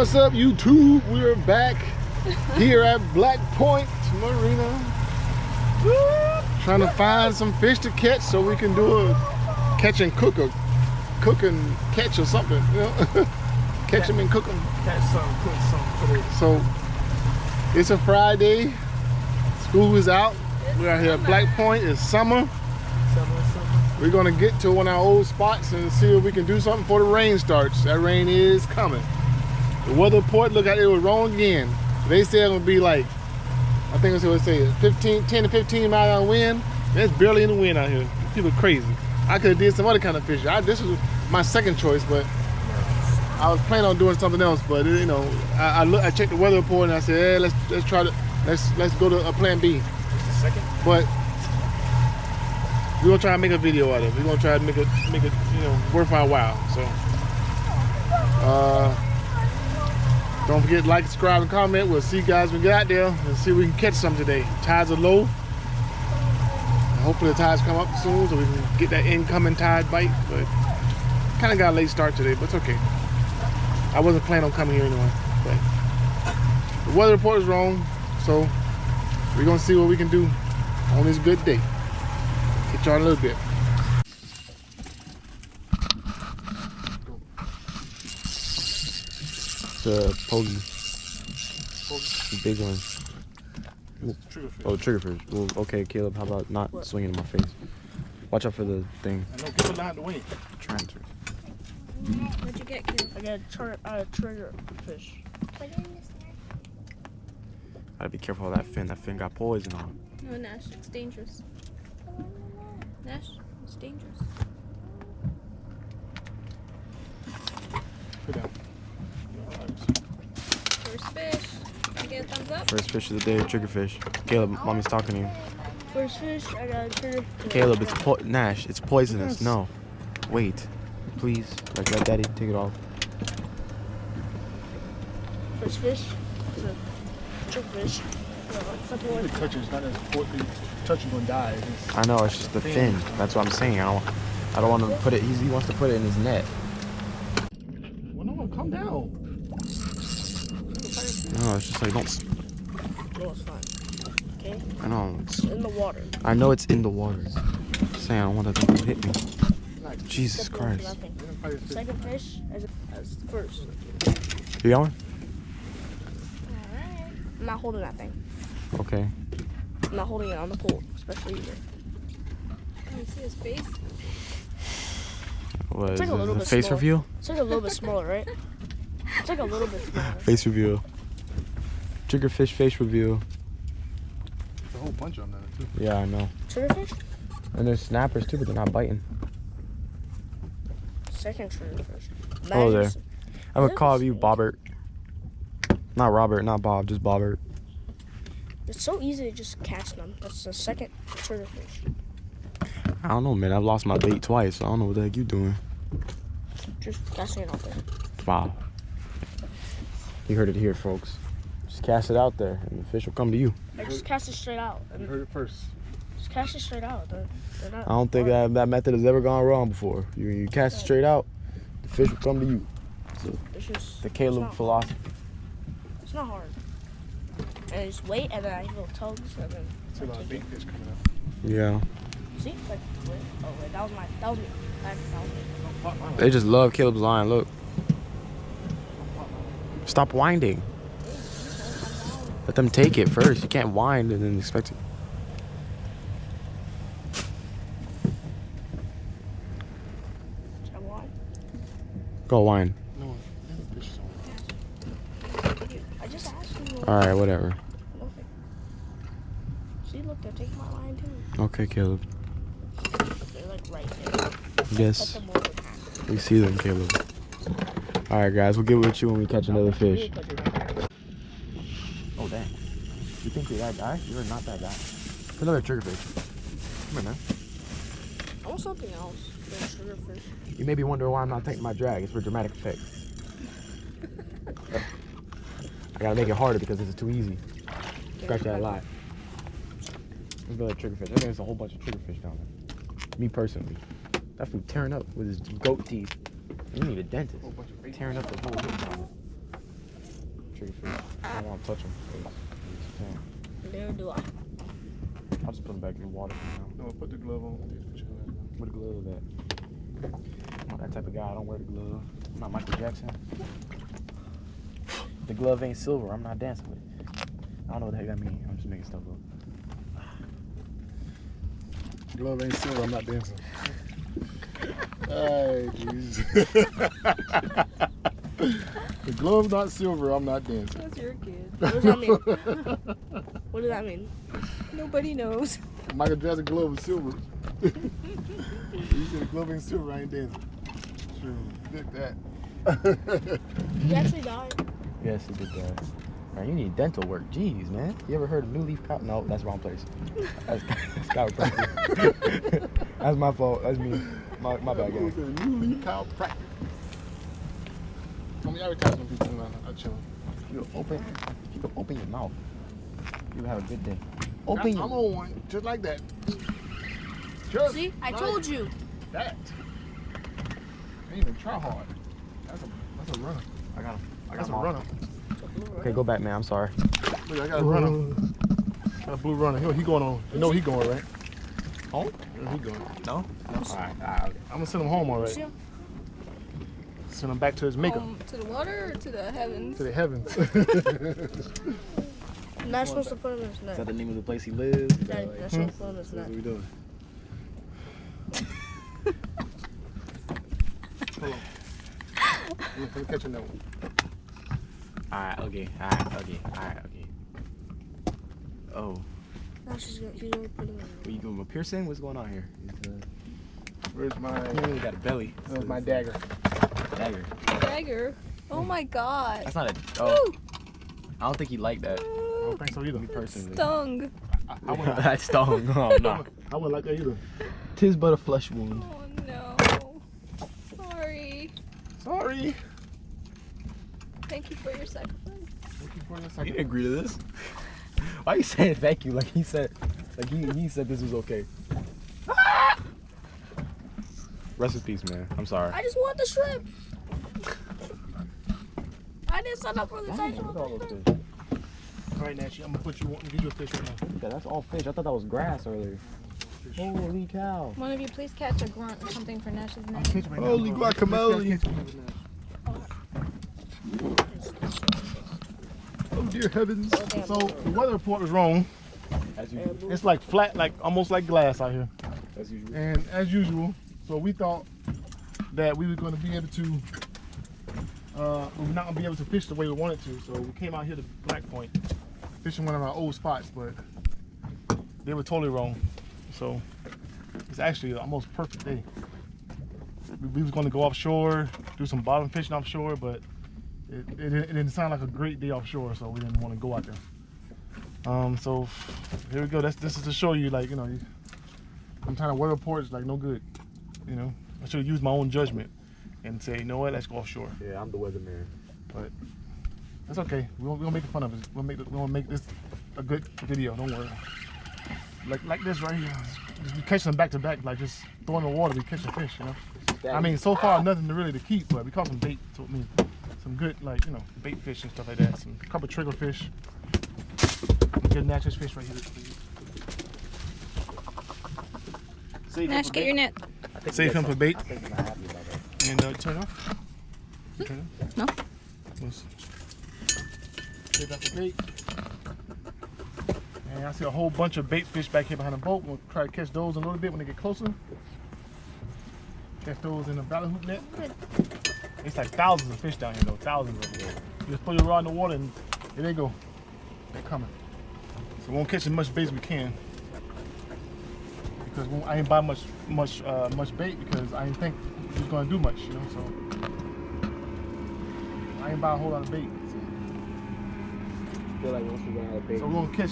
What's up, YouTube? We're back here at Black Point Marina, trying to find some fish to catch so we can do a catch and cook and catch or something, you know? Catch them and cook them. Catch some, cook some, put it. So it's a Friday. School is out. We're out here at Black Point. It's summer. We're gonna get to one of our old spots and see if we can do something before the rain starts. That rain is coming. The weather report looked like it was wrong again. They said it would be like, I think that's what they say, 10 to 15 miles an hour wind. That's barely in the wind out here. People are crazy. I could have did some other kind of fishing. This was my second choice, but I was planning on doing something else. But you know, I checked the weather report and I said, hey, let's try to let's go to a plan B. Second. But we're gonna try to make a video out of it. We're gonna try to make it you know, worth our while. So don't forget to like, subscribe, and comment. We'll see you guys when we get out there and see if we can catch some today. Tides are low. Hopefully the tides come up soon so we can get that incoming tide bite. But kind of got a late start today, but it's okay. I wasn't planning on coming here anyway. But the weather report is wrong, so we're gonna see what we can do on this good day. Catch y'all in a little bit. The pokey. The big one. Triggerfish. Oh, triggerfish. Well, okay, Caleb, how about not swinging in my face? Watch out for the thing. I know, get it behind the wing. I'm trying to. What'd you get, Caleb? I got a triggerfish. Gotta be careful of that fin. That fin got poison on it. No, Nash, it's dangerous. Nash, it's dangerous. Put down. First fish. I get a thumbs up. First fish of the day, triggerfish. Caleb, mommy's talking to you. First fish, I got a triggerfish. Caleb, it's Nash. It's poisonous. No, wait, please. Like, let Daddy take it off. First fish, it's a triggerfish. The touch is not as important. Touch is gonna die. I know, it's just the fin. That's what I'm saying. I don't want to put it. He wants to put it in his net. Well, no, calm down. No, it's just like don't. No, it's fine. Okay? I know. It's in the water. I know it's in the water. I'm just saying I don't want that thing to hit me. Jesus Except for Christ. nothing. Second fish as first. You got one? Alright. I'm not holding that thing. Okay. I'm not holding it on the pole, especially either. Can you see his face? What It's is like a little this? bit Face smaller. reveal? It's like a little bit smaller, right? It's like a little bit smaller. Face reveal. Triggerfish face reveal. There's a whole bunch of them there, too. Yeah, I know. Triggerfish? And there's snappers too, but they're not biting. Second triggerfish. Hello there. Nice. I would call you Bobbert. Not Robert, not Bob, just Bobbert. It's so easy to just catch them. That's the second triggerfish. I don't know, man. I've lost my bait twice, so I don't know what the heck you doing. Just casting it out there. Wow. You heard it here, folks. Just cast it out there, and the fish will come to you. I just cast it straight out. You heard it first. Just cast it straight out. They're not I don't think hard. that method has ever gone wrong before. You cast it straight out, the fish will come to you. So It's just the it's Caleb not- philosophy. It's not hard. And I just wait, and then I feel tugs, and then See a lot I of take bait it. fish coming up. Yeah. See, like wait. Oh wait, that was me. That was me. They just love Caleb's line. Look. Stop winding. Let them take it first. You can't wind and then expect it. Should I wind? Go wind. No, fish is on. I just asked you. All right, whatever. Okay. See, look, they're taking my line too. Okay, Caleb. They're like right there. Yes, Put them over. we see them, Caleb. All right, guys, we'll get with you when we catch another fish. Oh, dang. You think you're that guy? You're not that guy. It's another triggerfish. Come here, man. I want something else than triggerfish. You may be wondering why I'm not taking my drag. It's for dramatic effect. I gotta make it harder because it's too easy. Scratch that a lot. There's another triggerfish. I think there's a whole bunch of triggerfish down there. Me personally. That food tearing up with his goat teeth. You need a dentist. Tearing up the whole thing down there. triggerfish. I don't want to touch them. Neither do I. I'll just put them back in the water for now. No, put the glove on. Where the glove at? I'm not that type of guy. I don't wear the glove. I'm not Michael Jackson. If the glove ain't silver, I'm not dancing with it. I don't know what the heck that means. I'm just making stuff up. Glove ain't silver, I'm not dancing. Hey, jeez. The glove's not silver, I'm not dancing. That's your kid. What does that mean? What does that mean? Nobody knows. Michael Jackson glove is silver. You said the glove ain't silver, I ain't dancing. True, get that. You actually died. Yes, he did that. Man, you need dental work. Jeez, man. You ever heard of New Leaf Cow? No, that's the wrong place. That's chiropractic. That's my fault. That's me. My bad, guys. New Leaf chiropractic. I mean, every time some people are chilling. You can open your mouth. You have a good day. Open your I'm on one, just like that. Just See, I like told you. that. I ain't even try hard. That's a runner. I got him. That's a runner. Okay, go back, man. I'm sorry. Look, I got a runner. Got a blue runner. He going on. You know he going, right? Home? Yeah, he going. No? All right. I'm gonna send him home already. Send him back to his maker. To the water or to the heavens? To the heavens. I'm not supposed to put him in his Is neck. that the name of the place he lives? Daddy, I'm not supposed to put him in his That's neck. what we doing. Hold on. Let me catch another one. Alright, okay. Oh. Now she's gonna put him in. Are you doing a piercing? What's going on here? Where's my? You got a belly. Where's my dagger? Dagger. Dagger. Oh my god. That's not a. Oh. I don't think he liked that. I don't think so either. Me personally. Stung. I wouldn't. That stung. Oh, no. I wouldn't like that either. Tis but a flesh wound. Oh no. Sorry. Sorry. Thank you for your sacrifice. Thank you for your You second. didn't agree to this. Why are you saying thank you like he said this was okay? Rest in peace, man. I'm sorry. I just want the shrimp. I didn't sign up for the Dang, title. look at all those fish. All right, Nash, I'm gonna put you on. Give you a fish right now. Yeah, that's all fish. I thought that was grass earlier. Holy cow. One of you please catch a grunt or something for Nash's neck. Catch right now, Holy bro. guacamole. Catch me, Nash. Oh dear heavens. So the weather report was wrong. As usual. It's like flat, like almost like glass out here. As usual. And as usual, so we thought that we were going to be able to, we were not going to be able to fish the way we wanted to. So we came out here to Black Point, fishing one of our old spots, but they were totally wrong. So it's actually an almost perfect day. We was going to go offshore, do some bottom fishing offshore, but it didn't sound like a great day offshore, so we didn't want to go out there. So here we go. This is to show you, like, you know, sometimes weather reports like no good. You know, I should have used my own judgment and say, you know what, let's go offshore. Yeah, I'm the weatherman. But that's okay. We won't make fun of it. We'll make this a good video. Don't worry. Like this right here. We catch them back to back, like just throwing in the water. We catch a fish. You know. I mean, so far nothing really to keep, but we caught some bait. So, I mean, some good, like, you know, bait fish and stuff like that. Some couple trigger fish. Good natural fish right here. Nash, get your net. Save him for bait. I think I'm not happy about that. And turn off. Turn off. No. Let's save that for bait. And I see a whole bunch of bait fish back here behind the boat. We'll try to catch those in a little bit when they get closer. Catch those in the ballet hoop net. It's like thousands of fish down here though, thousands of them. You just throw your rod in the water and here they go. They're coming. So we won't catch as much bait as we can. Because I ain't buy much bait because I didn't think he was gonna do much, you know, so I ain't buy a whole lot of bait. I feel like once we run out of bait. So we're gonna catch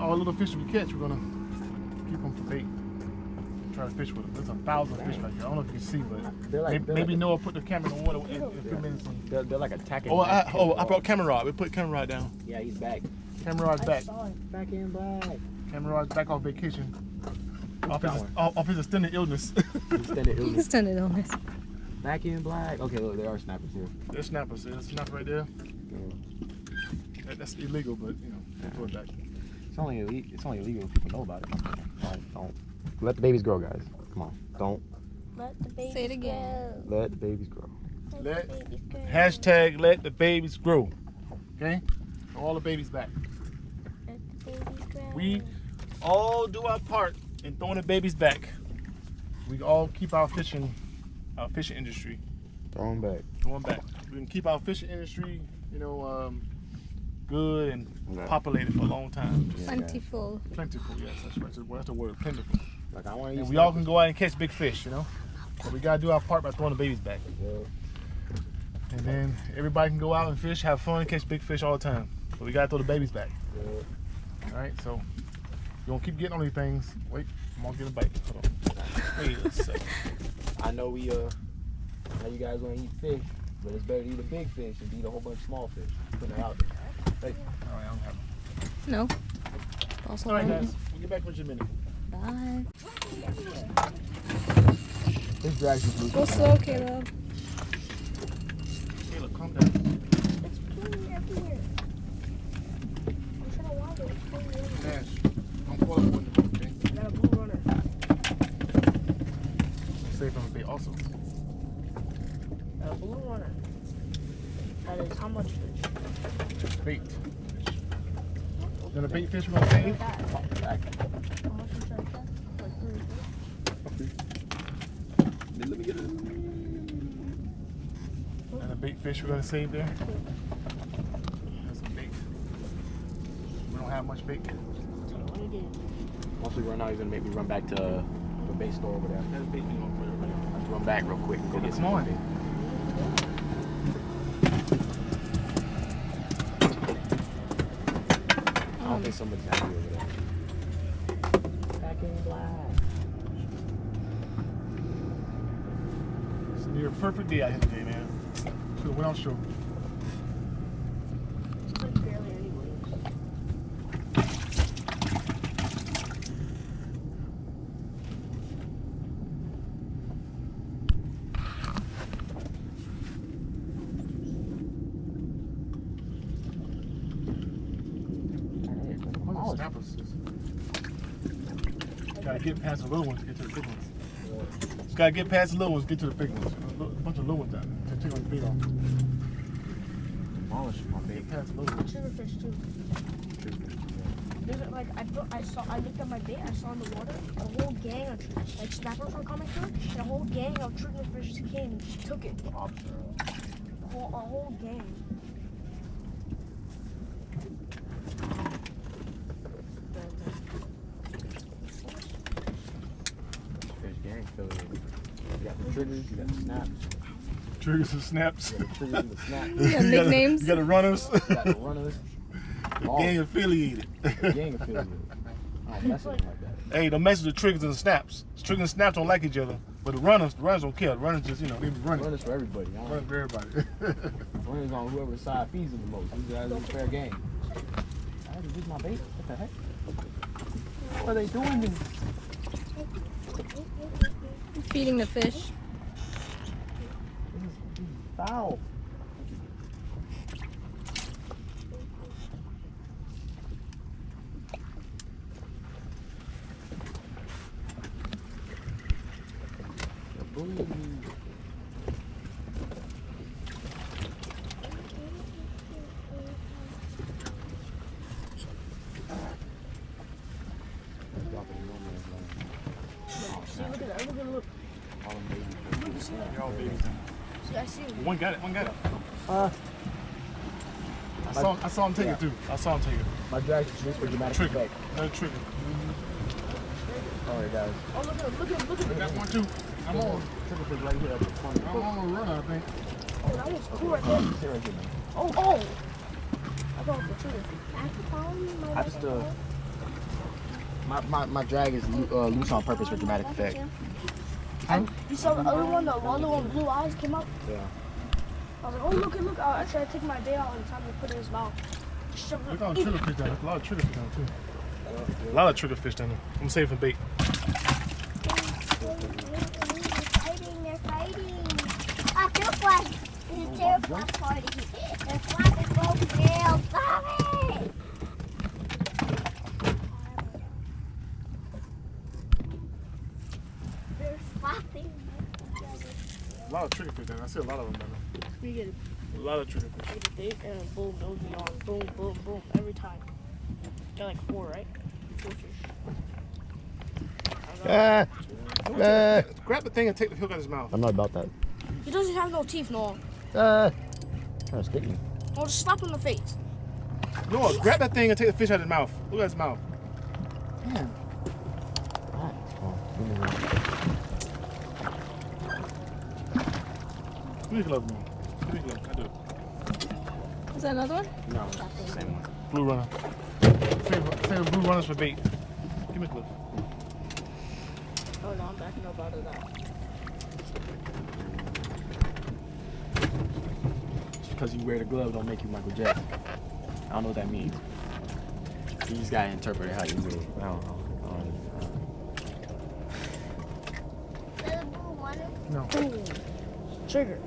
all the little fish we catch, we're gonna keep them for bait. Try to fish with them. There's 1,000 fish right here. I don't know if you can see, but They're like, maybe Noah put the camera in the water in a few minutes. And, they're like attacking. I brought camera rod. We put camera rod down. Yeah, he's back. Camera rod's back. Back in black. Camera rod's back off vacation. Off his extended illness. Extended illness. Extended illness. Back in black. Okay, look, there are snappers here. There's snappers. There's a snapper right there. That's illegal, but you know, throw it back. It's only illegal if people know about it. Don't let the babies grow, guys. Come on, don't. Let the babies Say it again. grow. Let the babies grow. Let the babies grow. hashtag let the babies grow. Okay, all the babies back. Let the babies grow. We all do our part in throwing the babies back. We all keep our fishing industry. Throw them back. Going back. We can keep our fishing industry, you know, good and populated for a long time. Yeah, Plentiful. Plentiful, yes, that's right. That's the word, plentiful. Like I want to. And we all can go out and catch big fish, you know. But we gotta do our part by throwing the babies back. And then everybody can go out and fish, have fun, catch big fish all the time. But we gotta throw the babies back. All right, so you gonna keep getting on these things. Wait, I'm gonna get a bite. Hold on. Wait a second. I know we know you guys want to eat fish, but it's better to eat a big fish than to eat a whole bunch of small fish. Putting it out there. Hey. All right, I don't have it. No. Also, All right, guys, we'll get back with you in a minute. bye. This drags is loose. Go slow, Caleb. Caleb, calm down. It's plenty everywhere. I'm trying to wander. It's plenty everywhere. Nash, don't call it window, okay? I got a blue runner. Safe on the bait also. A blue runner. That is how much fish? Bait. Then a bait fish we're gonna save? How much is that? Like 3 Let me get it. And a bait fish we're gonna save there. That's some bait. We don't have much bait. Once we run out, he's gonna make me run back to the bait store over there. That's bait we gonna put over there. Let's run back real quick and go get some more bait. I don't think somebody's happy over there. Back in black. It's near a perfect day out here today, man. Should have went out show. Like barely any waves. Snappers. Gotta get past the little ones to get to the big ones. Just gotta get past the little ones to get to the big ones. A bunch of little ones out there. Take on the bait off. Demolish my bait. Get past the little ones. Triggerfish too. There's like I looked at my bait. I saw in the water a whole gang of like snappers were coming through, and a whole gang of triggerfish came and took it. A whole gang. Fish gang affiliated. You got the triggers, you got the snaps. Triggers and snaps. You got the triggers and the snaps. You got nicknames? You got the runners. You got the runners. The gang affiliated. Gang affiliated. I don't mess with them like that. Hey, don't mess with the triggers and the snaps. The triggers and snaps don't like each other. But the runners don't care. The runners just, you know, they be running. Runners for everybody. I don't Running for everybody. Runners on whoever's side feeds them the most. These guys are fair game. I had to use my bait. What the heck? What are they doing this? Feeding the fish. This is foul. See, look at that. Look. They're all babies now. See, I see him. One got it. I saw him take it too. I saw him take it. My drag is just for dramatic Trigger. effect. Another trigger. Alright guys. Oh, look at him. Look at that one too. I'm on. Trigger fish right here at the front. I'm on a runner, I think. Oh, that was cool right there. Sit right here, man. Oh. I thought it was the trigger. I just my drag is loose on purpose for dramatic effect. You saw the other one, blue eyes came up? Yeah. I was like, oh, look. I tried to take my bait out all the time and put it in his mouth. Just shove it Look at all up. the trigger fish down there. A lot of trigger fish down there too. A lot of trigger fish down there. I'm saving for bait. They're fighting. I took one. It's a terrible party. The flag is broken. Stop it. lot of triggerfish down there. I see a lot of them down there. We get A lot of triggerfish. a bait and boom, those be on. Boom, boom, boom. Every time. Got like 4, right? 4 fish. Grab the thing and take the hook out of his mouth. I'm not about that. He doesn't have no teeth, no. Trying to stick me. No, just slap him in the face. Noah, grab that thing and take the fish out of his mouth. Look at his mouth. Damn. Alright. Oh, give me one. Give me a glove, man. Give me a glove. I do it. Is that another one? No, same one. Blue runner. Save blue runners for bait. Give me a glove. Oh no, I'm backing up out of that. Just because you wear the glove don't make you Michael Jackson. I don't know what that means. You just gotta interpret it how you move. I don't know. Is that a blue one? No. Boom. Trigger.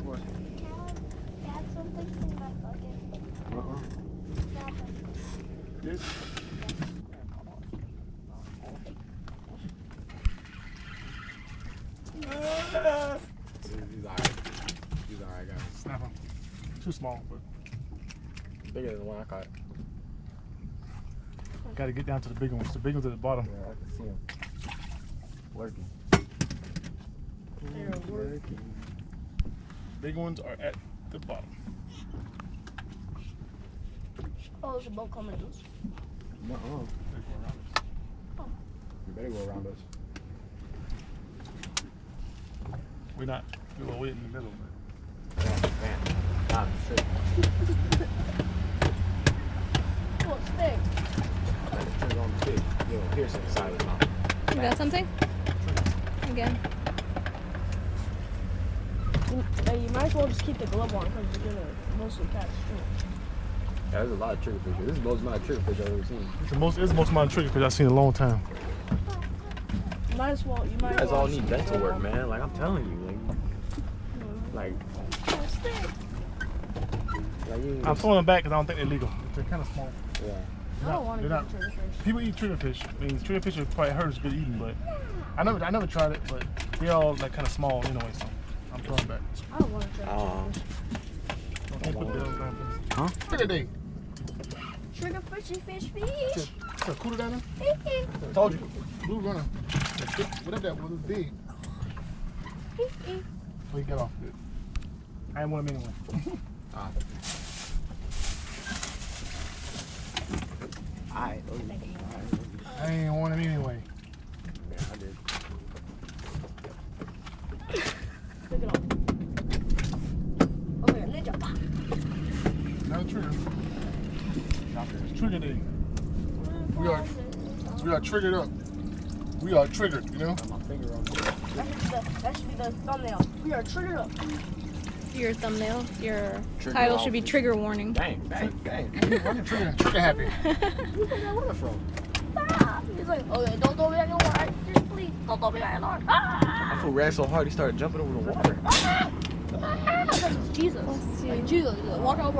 What? Can I add something in my bucket? Nothing. This? He's alright. He's alright, guys. Snap him. Too small, but Bigger than the one I caught. gotta get down to the big ones. The big ones at the bottom. Yeah, I can see him. Lurking. Big ones are at the bottom. Oh, there's a boat coming to us. Uh-uh. You better go around us. We're not. We're way in the middle. Man. Nah, straight. Oh, it's big. Trigger on the stick. Yo, piercing the side of the mouth. You got something? Again. You might as well just keep the glove on because you're gonna mostly catch fish. Yeah, there's a lot of triggerfish here. This is the most amount of triggerfish I've ever seen. It's the most amount of triggerfish I've seen in a long time. You might as well. You guys all need dental work, man. Like I'm telling you, like you. I'm throwing them back because I don't think they're legal. They're kind of small. Yeah. I don't want to They're get not- triggerfish. People eat triggerfish. I mean, triggerfish are probably hurt as good eating, but I never tried it. But they're all like kind of small anyway, so I'm throwing back. I don't want to try Don't put those down, please. Huh? Trigger day. trigger fishy fish. Is a cooler down there? I told you. Blue runner. Whatever that was, big. Oh, you got off. Good. I didn't want him anyway. Alright. I didn't want him anyway. Yeah, I did. Pick it up. Oh yeah, ninja. Not a trigger. It's trigger day. We are triggered up. We are triggered, you know? Got my finger on it. That should be the thumbnail. We are triggered up. Your thumbnail, your Trigger title off. should be trigger warning. Bang, bang, bang. Trigger happy. Where's that water from? He's like, okay, don't throw me back in the water. Just please, don't throw me back in the water. I fool ran so hard he started jumping over the water. Jesus. Let's see. Like, Jesus. He's like, walking over.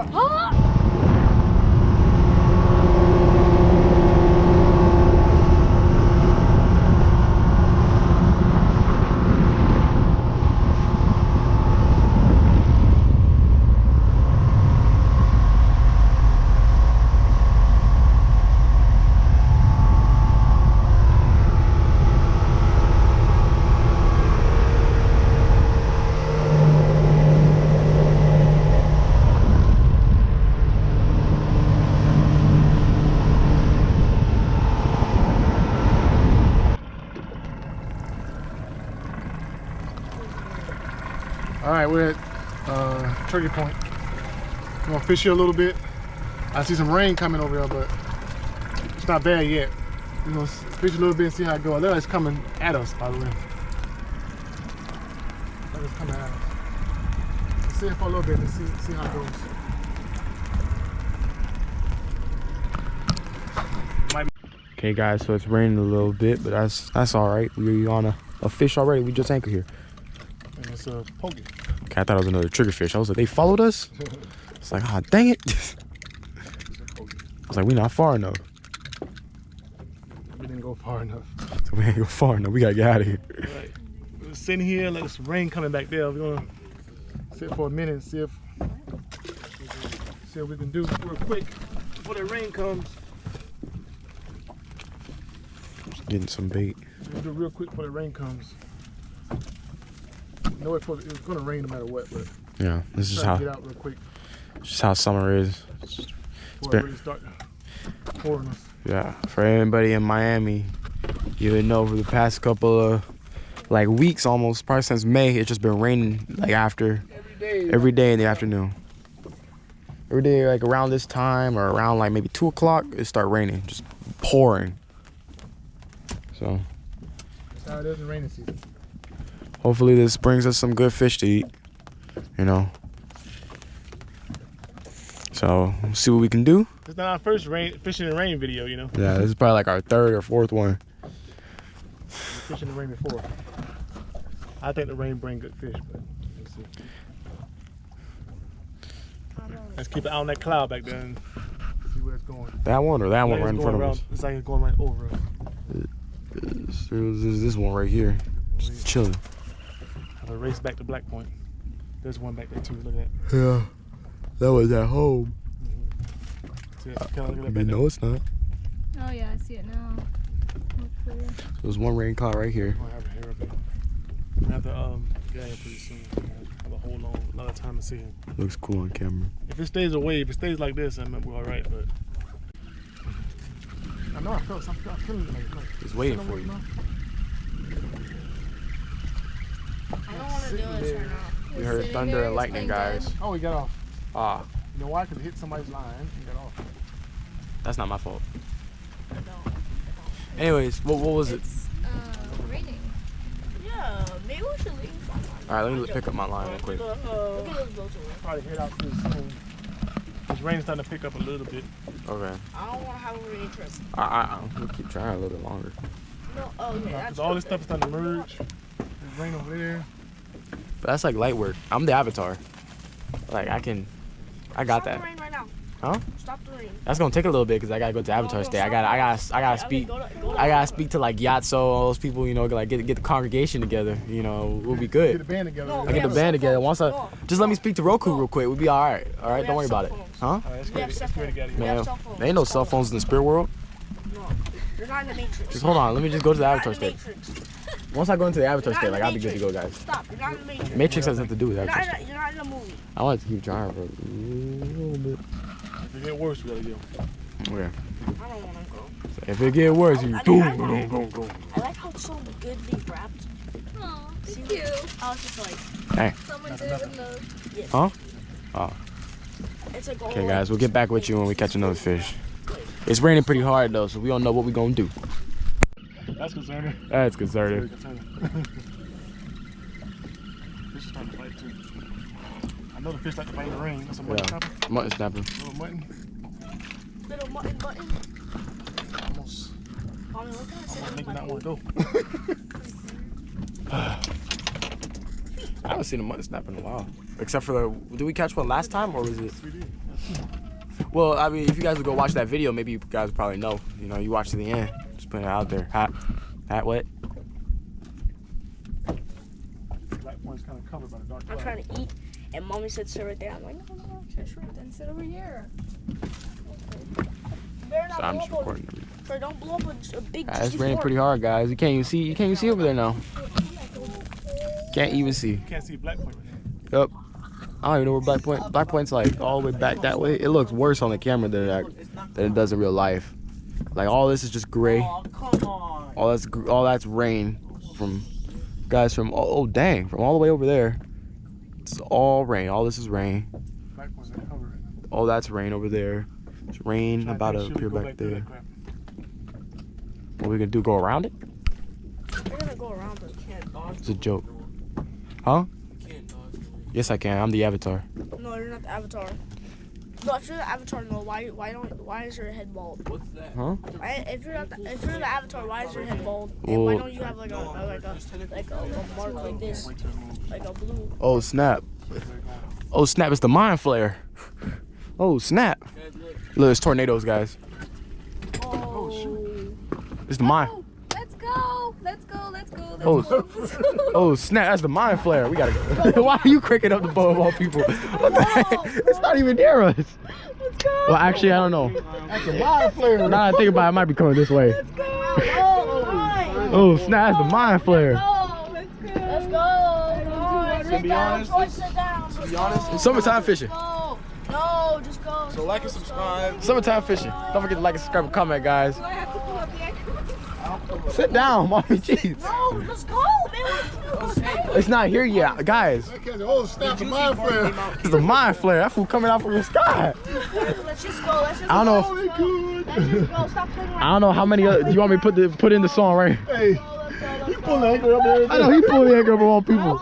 All right, we're at Turkey Point. I'm gonna fish here a little bit. I see some rain coming over there, but it's not bad yet. We're gonna fish a little bit and see how it goes. It's coming at us, by the way. It's coming at us. Let's see it for a little bit and see how it goes. Okay, guys, so it's raining a little bit, but that's all right. We're on a fish already. We just anchored here. And it's a pokey. Okay, I thought it was another triggerfish. I was like, they followed us? It's like, ah, dang it. I was like, we're not far enough. We didn't go far enough. We ain't go far enough. We gotta get out of here. Right. We're sitting here, like some rain coming back there. We're gonna sit for a minute and see if we can do real quick before the rain comes. Just getting some bait. We'll do real quick before the rain comes. You know it's gonna rain no matter what, but Yeah, this is try how to get out real quick just how summer is. before it really start pouring us. Yeah, for anybody in Miami, you would know for the past couple of like weeks, almost probably since May, it's just been raining like every day in the afternoon. Every day, like around this time or around like maybe 2 o'clock, it start raining, just pouring. So That's how it is in rainy season. hopefully this brings us some good fish to eat, you know. So we'll see what we can do. It's not our first fishing in rain video, you know. Yeah, this is probably like our 3rd or 4th one. We fished in the rain before. I think the rain bring good fish, but we'll see. Let's keep it out on that cloud back there and see where it's going. That one or that one Like right in it's front going of us? around- It's like it's going right over us. This one right here, just chilling. Have a race back to Black Point. There's one back there too. Look at that. Yeah, that was at home. See it? Kinda look at that You back there. know it's not. Oh yeah, I see it now. Look clear. There's one rain cloud right here. We're gonna have a hair up there. We're gonna have to get here pretty soon. We're gonna have a whole lot of time to see him. Looks cool on camera. If it stays away, if it stays like this, I mean we're all right. But I know I felt something. I feel like He's waiting for you. I don't want to do this right now. We heard thunder and lightning, guys. Oh, he got off. Ah, You know why? Because it hit somebody's line. He got off. that's not my fault. Anyways, what was it? It's raining. Yeah, maybe we should leave. All right, let me pick up my line real quick. Look at those boats over there. Probably head out pretty soon. This rain's starting to pick up a little bit. Okay. I don't want to have a rain trip. We'll keep trying a little bit longer. No, oh yeah, Because that's all this stuff is starting to merge. There's rain over there. But that's like light work. I'm the avatar. Like I got Stop that. the rain right now. Huh? Stop the rain. That's gonna take a little bit because I gotta go to Avatar State. I gotta speak. I gotta speak to like Yatso, all those people. You know, like get the congregation together. You know, we'll be Get the good. band together. No, I get the band together. Once just let me speak to Roku No. real quick. We'll be all right. All right, We don't worry have about it. cell phones. Huh? All right, let's We have get cell it together. phones. We Man, have cell phones. there ain't no cell phones in the spirit world. No, you're not in the Matrix. Just hold on. Let me just go to the You're Avatar not in the State. Matrix. Once I go into the Avatar You're State, not like in I'll the be good to go, Matrix. guys. Stop. You're not in the Matrix. Matrix has nothing to do with You're Avatar not, State. you're not in the movie. I want to keep trying for a little bit. If it get worse, we gotta go. Okay. I don't want to go. If it get worse, you I boom, like- boom, boom, boom. I like how it's so goodly wrapped. Oh, See, thank you. I was just like, Hey. Someone did it with love. yes. Huh? Oh. It's like, Okay, guys, we'll get back with you when we catch another fish. It's raining pretty hard though, so we don't know what we're gonna do. That's concerning. That's Very concerning. concerning. Fish is trying to fight too. I know the fish like to fight in the rain. That's a mutton Yeah. snapper. Mutton snapper. Little mutton. Little mutton button. Almost Mommy, look at it. making that one go. I haven't seen a mutton snapper in a while. Except for the, did we catch one last time or was it? We did. Well, I mean, if you guys would go watch that video, maybe you guys probably know. You know, you watch to the end. Just putting it out there. Hat wet. Black Point's kind of covered by the dark I'm cloud. trying to eat, and Mommy said sit right there. I'm like, no, sit right Then sit over here. there. You better not So I'm blow just up recording. Sorry, don't blow up a big It's juicy raining fork. pretty hard, guys. You can't even see over there now. Can't even see. You can't see Black Point right now. Yep. I don't even know where Black Point's like all the way back that way. It looks worse on the camera than it does in real life. Like all this is just gray. Oh, come on. All that's rain from guys from oh dang, from all the way over there. It's all rain. All this is rain. Black Point's covered right now. All that's rain over there. It's rain Trying about to make sure we appear go back through there. that crap. What we gonna do? Go around it? We're gonna go around, but we can't dodge. It's a joke. Huh? Yes, I can. I'm the avatar. No, you're not the Avatar. No, if you're the Avatar, no. Why is your head bald? Huh? If you're the Avatar, why is your head bald? And why Well- don't you have like a mark like this, like a blue? Oh snap! Oh snap! It's the mind flare. Oh snap! Look, it's tornadoes, guys. Oh, It's the mind. Let's go. Oh snap! That's the mind flare. We gotta go. Why are you cranking up the boat of all people? What the heck? It's not even near us. Let's go. Well, actually, I don't know. That's a mind flare. Now I think about it, it might be coming this way. Let's go. Oh snap! That's the mind flare. Let's go. To be honest, To be honest, Summertime fishing. No, just go. so like and subscribe. Summertime fishing. Don't forget to like and subscribe and comment, guys. Do I have to pull up the anchor? Sit down, mommy. Jeez. No, let's go. Man, It's not here yet, guys. Oh, snap the mind flare. It's the mind flare. That fool coming out from the sky. let's just go. Let's just I don't know. Oh, they good. Let's just go. Stop playing around. I don't know how many. Do you want me to put in the song right? Hey, he pulled the anchor up there. I know he pulled the anchor up on all people.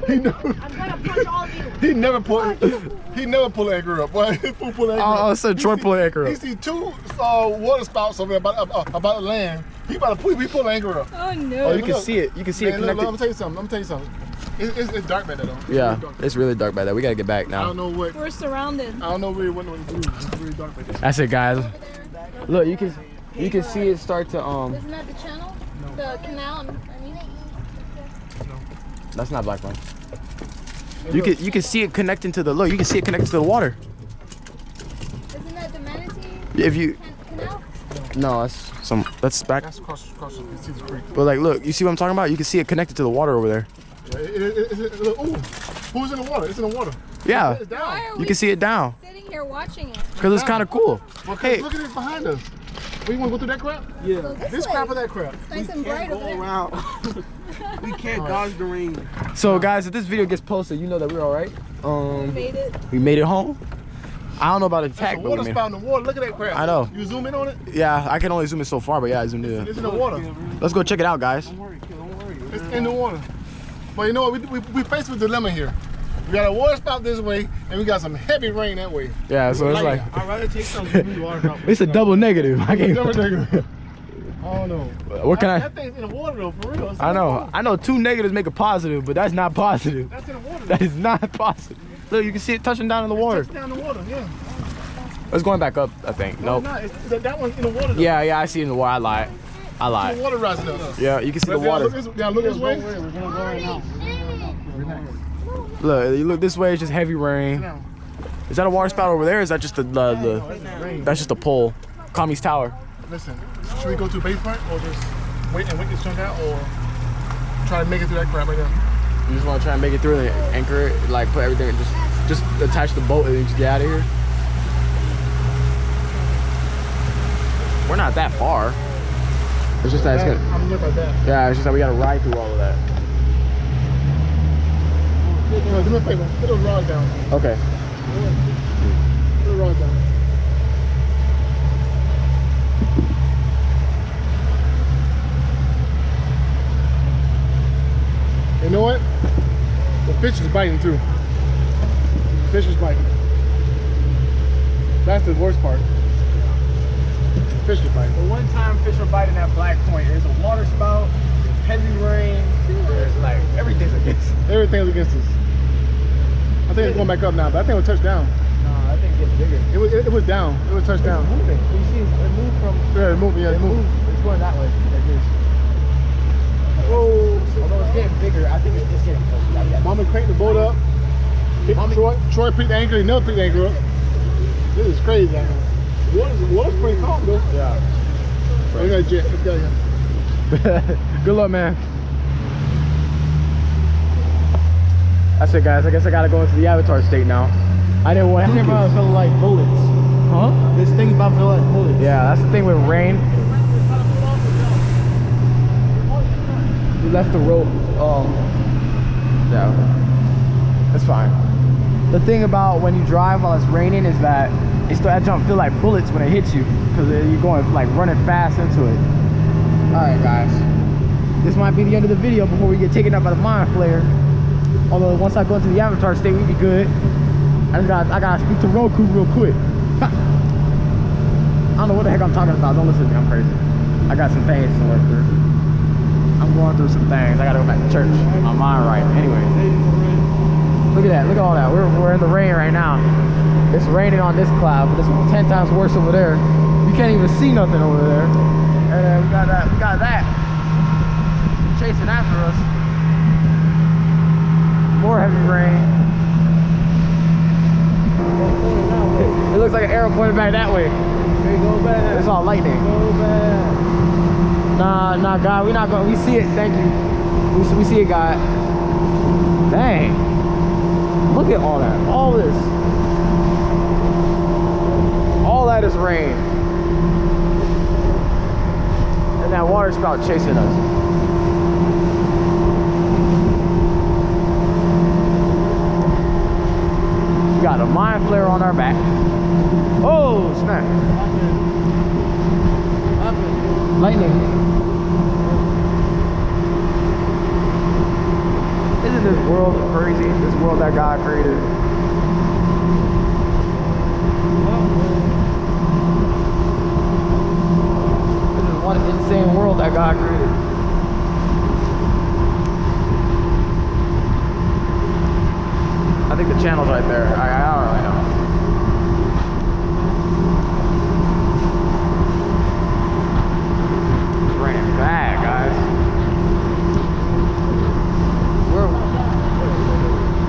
He never, I'm gonna punch all of you. he never pulled the anchor up. Boy, he pulled the anchor up. I said Troy pulled the anchor He up. see two water spouts over there about the land. He pull the anchor up. Oh Oh, no. you can see it. You can see it Man, look, connected. I'm gonna tell you something. It's dark back there though. Yeah, It's dark. it's really dark by that. We gotta get back I now. don't know what. We're surrounded. I don't know really what to do. It's really dark back there. That's it, guys. Look, you can see it start to Isn't that the channel? The canal, I mean. That's not black line. You can see it connecting to the look. You can see it connecting to the water. Isn't that the manatee If you canal? no, that's back. That's across you see the creek. But like, look, you see what I'm talking about? You can see it connected to the water over there. Ooh, who's in the water? It's in the water. Yeah, It's down. Why are you we can see it down sitting here watching it? because it's kind of cool. Well, Hey. look at it behind us. We want to go through that crap? Yeah. This crap or that crap? It's nice and bright over there. Around. We can't dodge the rain. So guys, if this video gets posted, you know that we're all right. Made it. We made it home. I don't know about That's attack, a but water we made it. spout in the water. Look at that crap. I know. You zoom in on it? Yeah, I can only zoom in so far, but yeah, I zoomed in. It's in the water. Let's go check it out, guys. Don't worry, kid, don't worry. It's in the water. But you know what? We faced with a dilemma here. We got a water spout this way, and we got some heavy rain that way. Yeah, so it's like I'd rather take some water drop. it's a double negative. I can't. Double negative. I don't know. What can I? That thing's in the water though, for real. It's in I the know. water. I know two negatives make a positive, but that's not positive. That's in the water. That is not positive. Look, you can see it touching down in the water. It's down the water, yeah. It's going back up, I think. Nope. No, that one's in the water though. Yeah, I see it in the water. I lied. I The lied. water rising up. Yeah, you can see the water. Look this way. We're gonna go right now. Look, you look this way. It's just heavy rain. Is that a water spout over there? Or is that just the that's just a pole? Kami's tower. Listen, should we go to basement or just wait this chunk out, or try to make it through that crap right now? You just want to try and make it through and anchor it, like put everything, just attach the boat and then just get out of here. We're not that far. It's just that it's gonna. I'm looking at that. Yeah, it's just that we gotta ride through all of that. Do me a favor. Put those rods down. Okay. Put those rods down. You know what? The fish is biting too. The fish is biting. That's the worst part. The fish is biting. The one time fish were biting at Black Point, there's a water spout, there's heavy rain, there's like everything's against us. Everything's against us. I think it's going back up now, but I think it will touch down. Nah, I think it gets bigger. It was down. It was touched down. Moving. You see, it moved from. Yeah, it moved. Yeah, it moved. It's going that way. Like this. Whoa. Although it's getting bigger, I think it's getting closer. Mama cranked the boat up. Troy picked the anchor. He never picked the anchor up. This is crazy. Water's pretty calm though. Yeah. We got a jet. Let's go here. Good luck, man. That's it, guys. I guess I gotta go into the Avatar state now. I didn't want to. This thing about to feel like bullets. Huh? This thing about to feel like bullets. Yeah, that's the thing with rain. We left the rope. Yeah, it's fine. The thing about when you drive while it's raining is that that jump feel like bullets when it hits you because you're going like running fast into it. All right, guys. This might be the end of the video before we get taken up by the mind flare. Although once I go into the Avatar state, we'd be good. I gotta speak to Roku real quick. I don't know what the heck I'm talking about. Don't listen to me. I'm crazy. I got some things to work through. I'm going through some things. I gotta go back to church. My mind right. Anyway, look at that. Look at all that. We're in the rain right now. It's raining on this cloud, but it's 10 times worse over there. You can't even see nothing over there. And then we got that. chasing after us. More heavy rain. It looks like an arrow pointed back that way. Okay, go back. It's all lightning. Go back. Nah, God, we not going. We see it. Thank you. We see it, God. Dang. Look at all that. All this. All that is rain. And that water spout chasing us. We got a mind flare on our back. Oh, snap. Lightning. Isn't this world crazy? This world that God created. This is one insane world that God created. I think the channel's right there. I don't really know. It's raining bad, guys.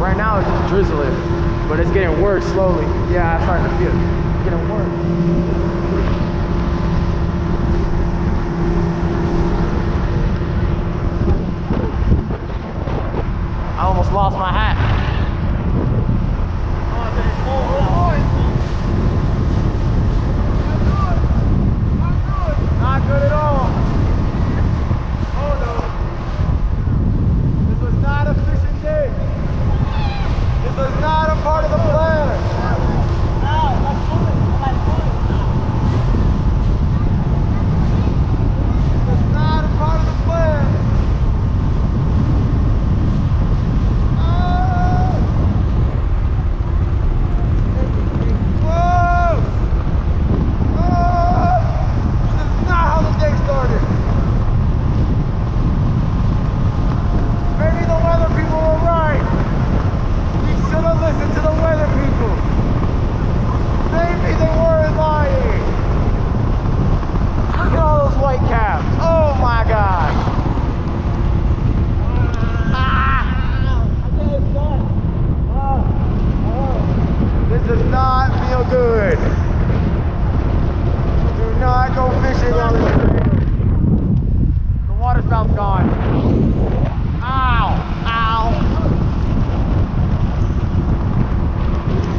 Right now it's just drizzling, but it's getting worse slowly. Yeah, I'm starting to feel it. It's getting worse. I almost lost my hat. Not good at all. Oh no. This was not a fishing day. This was not a part of the plan. This was not a part of the plan. Whoa! This is not how the day started. Maybe the weather people were right. Should have listened to the weather people. Maybe they weren't lying. Look at all those white caps. Oh my God. This does not feel good. Do not go fishing on this trail. The water spout's gone. Ow. Ow.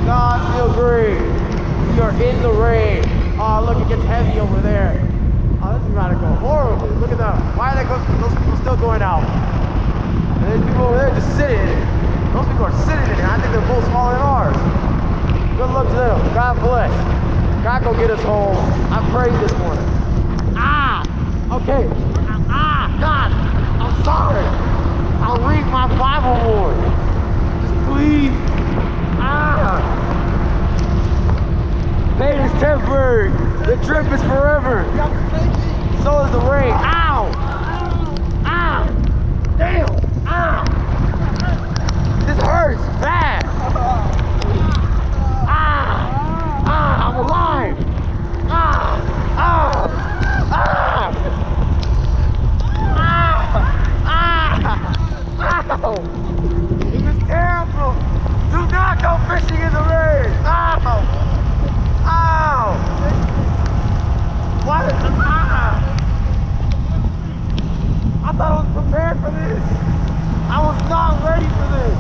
Not feel great. We are in the rain. Oh, look, it gets heavy over there. Oh, this is about to go horribly. Look at that. Why are those people still going out? And there's people over there just sitting in it. Those people are sitting in it. I think they're both smaller than ours. Good luck to them. God bless. God go get us home. I prayed this morning. Ah! Okay. Ah! God! I'm sorry. I'll read my Bible more. Just please. Ah! Pain is temporary. The trip is forever. So is the rain. Ow! Ow! Damn! Ow! This hurts bad. Ah! Ah! I'm alive. Ah! Ah! Ah! Ah! Ah! Ow! It was terrible. Do not go fishing in the rain! Ow! Ow! What? Ah! I thought I was prepared for this. I was not ready for this.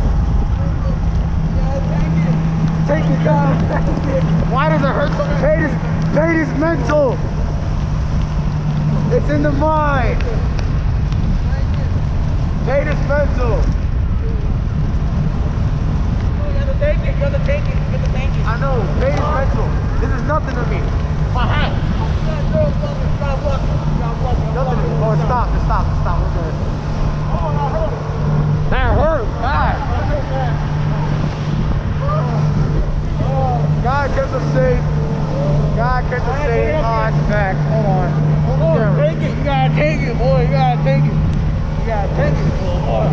Take it down. Why does it hurt so much? Pain is mental. It's in the mind. Pain is mental. I know, pain is mental. This is nothing to me. My hat. Nothing to me. Oh, stop. We're good. That hurt. God kept us safe. God kept us safe. Oh, it's back. Hold on. Take it. You gotta take it, boy. You gotta take it. You gotta take it, boy.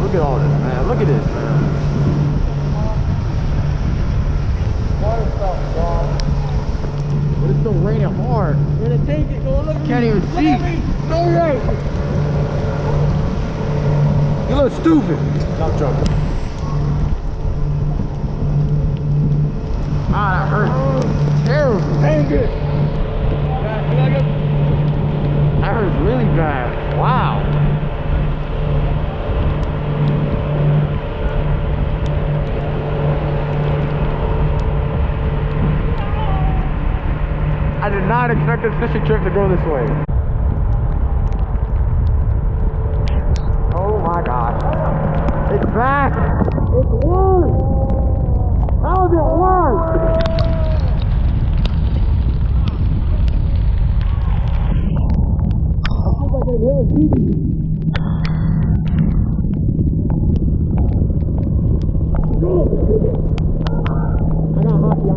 Look at all this take it. Go look at Can't even see. No way. You look stupid. I'm joking. Ah, that hurt. Terrible. Ain't good. That hurts really bad. Wow. I did not expect this fishing trip to go this way. Oh my gosh. It's back. It's worse. How is it worse? I feel like I'm hearing people. I got hockey on.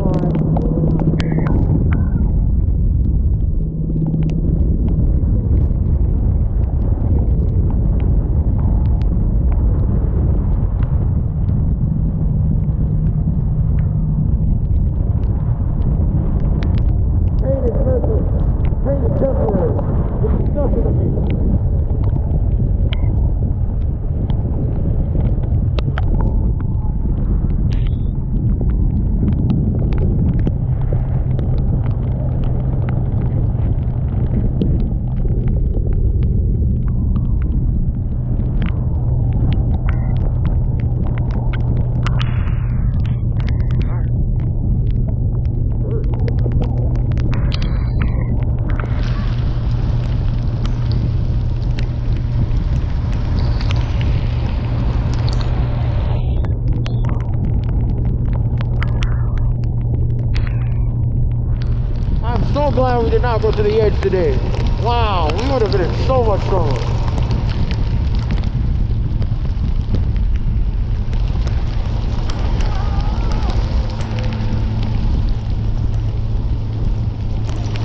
I'm so glad we did not go to the edge today. Wow, we would have been in so much trouble.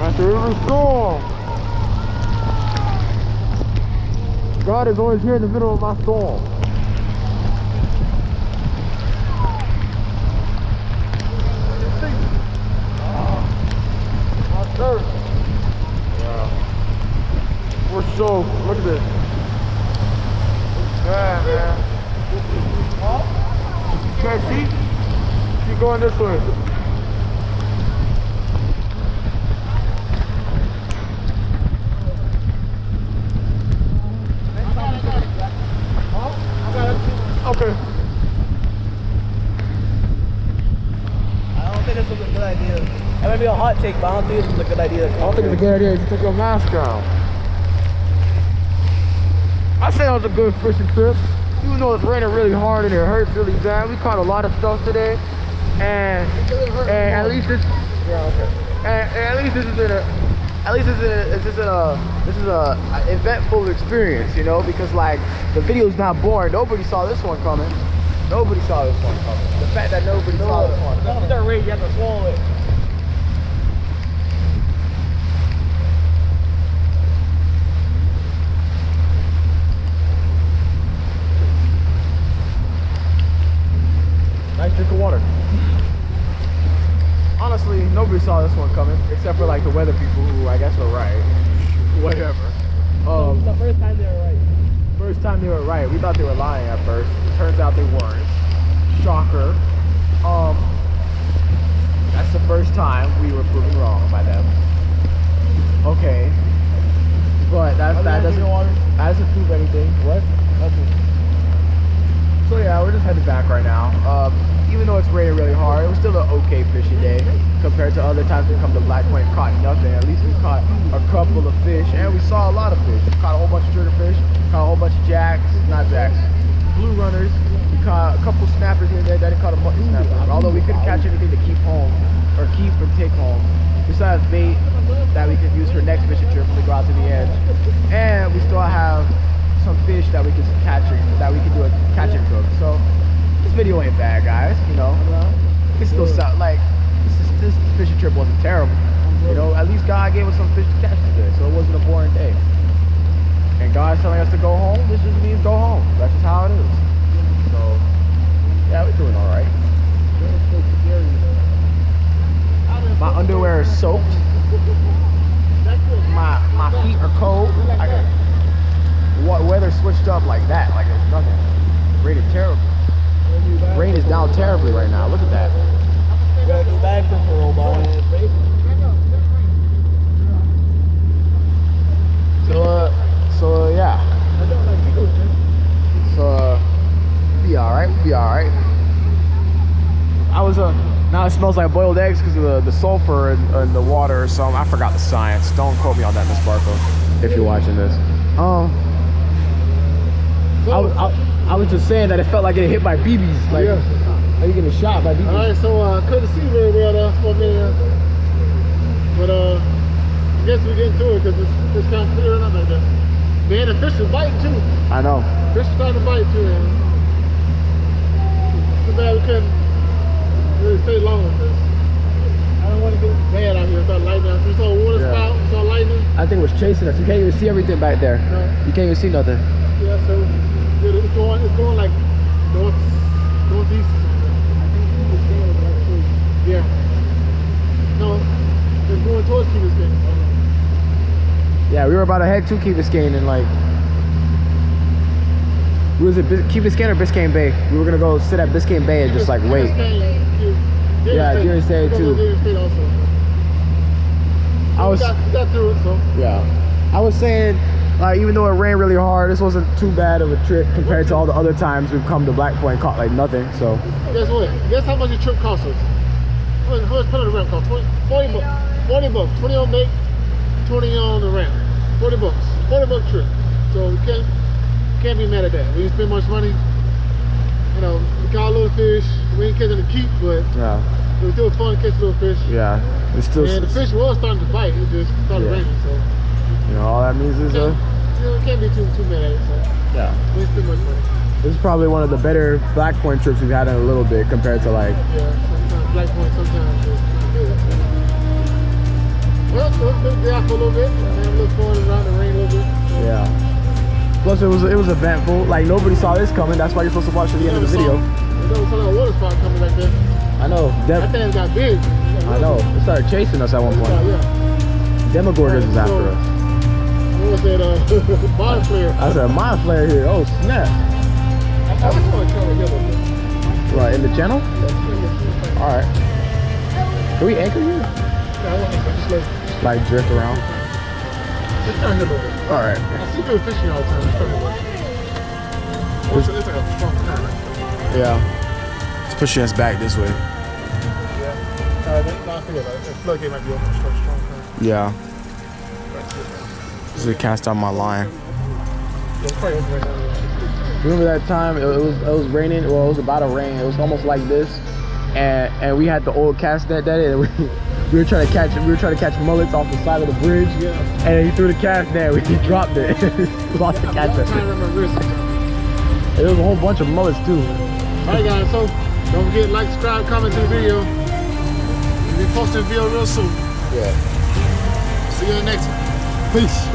After every storm, God is always here in the middle of my storm. Yeah. We're soaked. Look at this. Yeah, man. You can't see? Keep going this way. Okay. I don't think this is a good idea. That might be a hot take, but I don't think this is a good idea. I don't think it's a good idea to take your mask down. I say it was a good fishing trip. Even though it's raining really hard and it hurts really bad. We caught a lot of stuff today. And at least this at least this isn't a eventful experience, you know, because like the video's not boring. Nobody saw this one coming. Nobody saw this one coming. The fact that nobody saw this one coming. That rate, you have to swallow it. Nice drink of water. Honestly, nobody saw this one coming, except for like the weather people who I guess were right. Whatever. The first time they were right. First time they were right. We thought they were lying at first. Turns out they weren't. Shocker. That's the first time we were proven wrong by them. Okay. But that doesn't prove anything. What? So yeah, we're just headed back right now. Even though it's raining really hard, it was still an okay fishing day compared to other times we come to Black Point and caught nothing. At least we caught a couple of fish, and we saw a lot of fish. We caught a whole bunch of triggerfish, caught a whole bunch of not jacks, blue runners. We caught a couple snappers here and there. Didn't caught a bunch of snappers. Although we couldn't catch anything to keep home or keep and take home, besides bait that we could use for next fishing trip when we go out to the edge. And we still have some fish that we can catch, that we can do a catch and cook. So this video ain't bad, guys. You know, it still sound like this fishing trip wasn't terrible. You know, at least God gave us some fish to catch today, so it wasn't a boring day. And God's telling us to go home. This just means go home. That's just how it is. So yeah, we're doing all right. My underwear is soaked. my feet are cold. Weather switched up like that, like it was nothing. Rated terrible. Rain is down terribly right now. Look at that. You gotta go back to the robot. So yeah. So be all right. Be all right. I was now it smells like boiled eggs because of the sulfur in the water or something. I forgot the science. Don't quote me on that, Miss Barco, if you're watching this. I was just saying that it felt like it hit by BBs. Like, are you getting shot by BBs? Alright, so I couldn't see very well for a minute. But I guess we get into it because it's kind of clearing up like that. Man, the fish is biting too. I know. Fish is starting to bite too, man. Too bad we couldn't really stay long with this. I don't want to get bad out here. Start lightning out. We saw a water spout, we saw lightning. I think it was chasing us. You can't even see everything back there. No. You can't even see nothing. Yeah, so it's going like northeast. Yeah. No, it's going towards Key Biscayne. Yeah, we were about to head to Key Biscayne and like was it Key Biscayne or Biscayne Bay? We were gonna go sit at Biscayne Bay and just like wait. Yeah, Deer State too. Deer State also. I was got through it, so. Yeah. I was saying, like, even though it rained really hard, this wasn't too bad of a trip compared to all the other times we've come to Black Point and caught like nothing. So. Guess what? Guess how much your trip cost us? How much put on the ramp cost? 40 bucks. 40 bucks. 20 on bait, 20 on the ramp. 40 bucks. 40 buck trip. So we can't be mad at that. We didn't spend much money. You know, we caught a little fish. We ain't catching the keep, but yeah. It was still fun to catch little fish. Yeah. It's still. And the fish was starting to bite. It just started raining, so. You know, all that means is can't be too mad at it. So. Yeah. We didn't spend much money. This is probably one of the better Black Point trips we've had in a little bit compared to like. Yeah, sometimes Black Point, sometimes it's good. Well, so it's been there for a little bit. And a little fun around the rain a little bit. Yeah. Plus it was eventful. Like nobody saw this coming. That's why you're supposed to watch to the end of the video. There was a water spout coming back there. I know. That thing got big. I know. It started chasing us at one point. Yeah. Demogorgons was after us. What was that? Mind flare. I said mind flare here. Oh snap. I was going to try to Right in the channel? All right. Can we anchor you? Yeah, like drift around. Just turn here a little bit. All right. I see people fishing all the time. Just turn it away. It's like a strong current. Yeah. It's pushing us back this way. Yeah. No, I feel like the floodgate might be open. Strong current. Yeah. This is a cast on my line. Yeah, it's probably open right now. Remember that time it was raining? Well, it was about to rain. It was almost like this, and we had the old cast net that in. We were trying to catch mullets off the side of the bridge. Yeah. And he threw the cast net. We dropped it. Lost the catch net. And there was a whole bunch of mullets too. All right, guys. So don't forget like, subscribe, comment to the video. We'll be posting a video real soon. Yeah. See you in the next one. Peace.